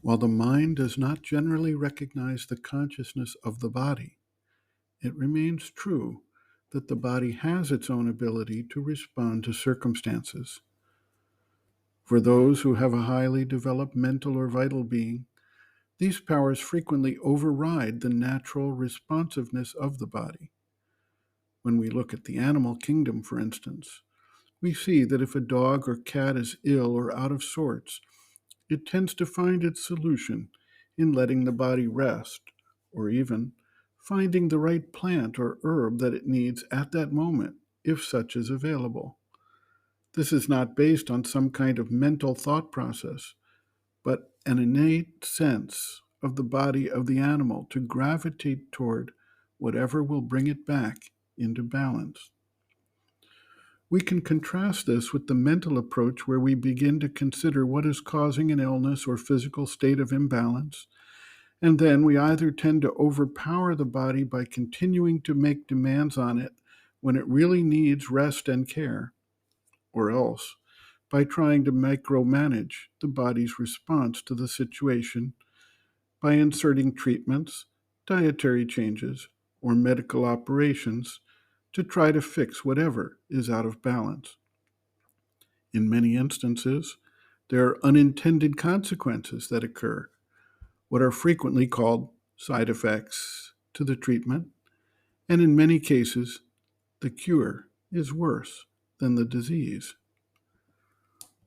While the mind does not generally recognize the consciousness of the body, it remains true that the body has its own ability to respond to circumstances. For those who have a highly developed mental or vital being, these powers frequently override the natural responsiveness of the body. When we look at the animal kingdom, for instance, we see that if a dog or cat is ill or out of sorts, it tends to find its solution in letting the body rest, or even finding the right plant or herb that it needs at that moment, if such is available. This is not based on some kind of mental thought process, but an innate sense of the body of the animal to gravitate toward whatever will bring it back into balance. We can contrast this with the mental approach where we begin to consider what is causing an illness or physical state of imbalance, and then we either tend to overpower the body by continuing to make demands on it when it really needs rest and care, or else by trying to micromanage the body's response to the situation by inserting treatments, dietary changes, or medical operations to try to fix whatever is out of balance. In many instances, there are unintended consequences that occur, what are frequently called side effects to the treatment, and in many cases, the cure is worse than the disease.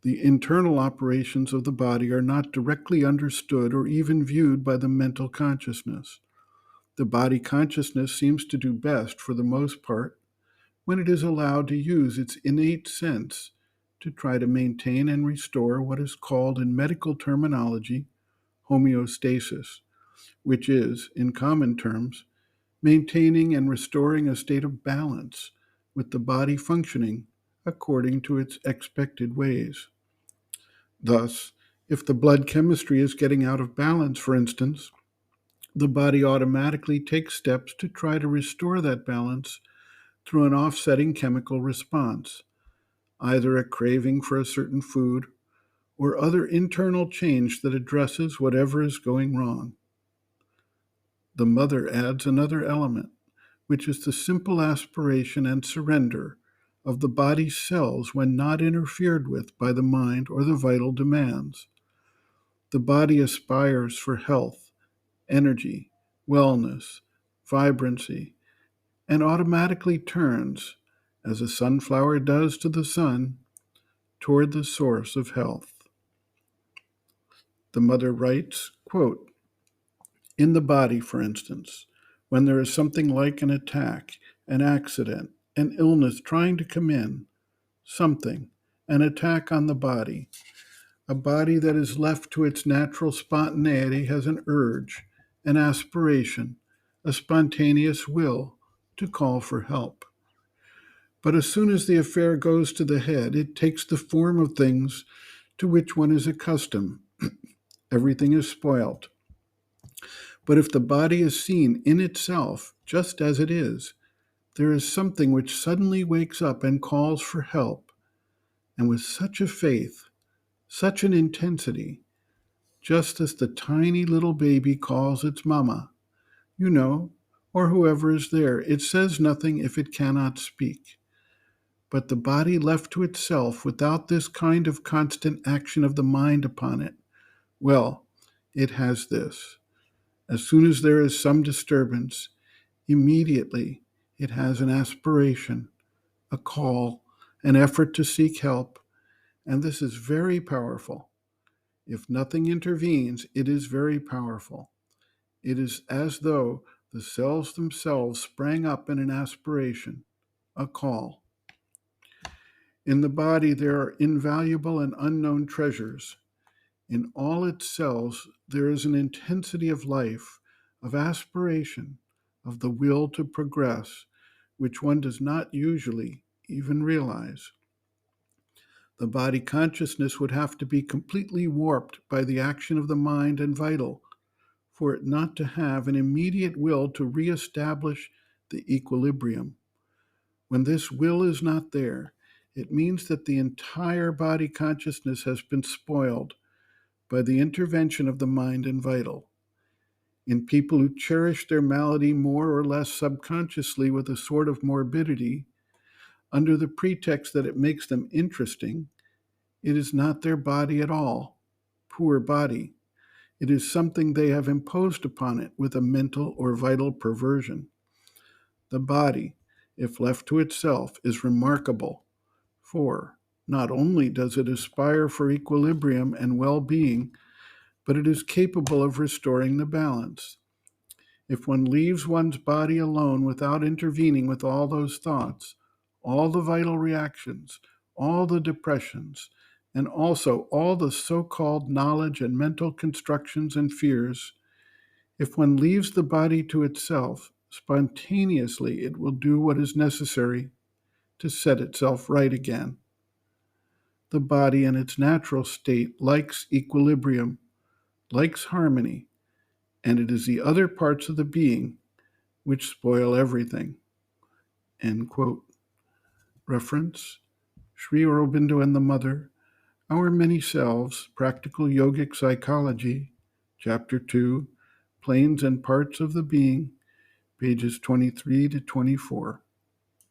The internal operations of the body are not directly understood or even viewed by the mental consciousness. The body consciousness seems to do best, for the most part, when it is allowed to use its innate sense to try to maintain and restore what is called in medical terminology homeostasis, which is, in common terms, maintaining and restoring a state of balance with the body functioning according to its expected ways. Thus, if the blood chemistry is getting out of balance, for instance, the body automatically takes steps to try to restore that balance through an offsetting chemical response, either a craving for a certain food or other internal change that addresses whatever is going wrong. The mother adds another element, which is the simple aspiration and surrender of the body's cells when not interfered with by the mind or the vital demands. The body aspires for health, energy, wellness, vibrancy, and automatically turns, as a sunflower does to the sun, toward the source of health. The mother writes, quote, "In the body, for instance, when there is something like an attack, an accident, an illness trying to come in, something, an attack on the body, a body that is left to its natural spontaneity has an urge, an aspiration, a spontaneous will to call for help. But as soon as the affair goes to the head, it takes the form of things to which one is accustomed. Everything is spoilt. But if the body is seen in itself, just as it is, there is something which suddenly wakes up and calls for help, and with such a faith, such an intensity, just as the tiny little baby calls its mama, you know, or whoever is there. It says nothing if it cannot speak. But the body left to itself without this kind of constant action of the mind upon it, well, it has this. As soon as there is some disturbance, immediately it has an aspiration, a call, an effort to seek help, and this is very powerful. If nothing intervenes, it is very powerful. It is as though the cells themselves sprang up in an aspiration, a call. In the body, there are invaluable and unknown treasures. In all its cells, there is an intensity of life, of aspiration, of the will to progress, which one does not usually even realize. The body consciousness would have to be completely warped by the action of the mind and vital for it not to have an immediate will to reestablish the equilibrium. When this will is not there, it means that the entire body consciousness has been spoiled by the intervention of the mind and vital. In people who cherish their malady more or less subconsciously with a sort of morbidity, under the pretext that it makes them interesting, it is not their body at all. Poor body. It is something they have imposed upon it with a mental or vital perversion. The body, if left to itself, is remarkable, for not only does it aspire for equilibrium and well-being, but it is capable of restoring the balance. If one leaves one's body alone without intervening with all those thoughts, all the vital reactions, all the depressions, and also all the so-called knowledge and mental constructions and fears, if one leaves the body to itself, spontaneously it will do what is necessary to set itself right again. The body in its natural state likes equilibrium, likes harmony, and it is the other parts of the being which spoil everything. End quote. Reference, Sri Aurobindo and the Mother, Our Many Selves, Practical Yogic Psychology, Chapter 2, Planes and Parts of the Being, pages 23 to 24.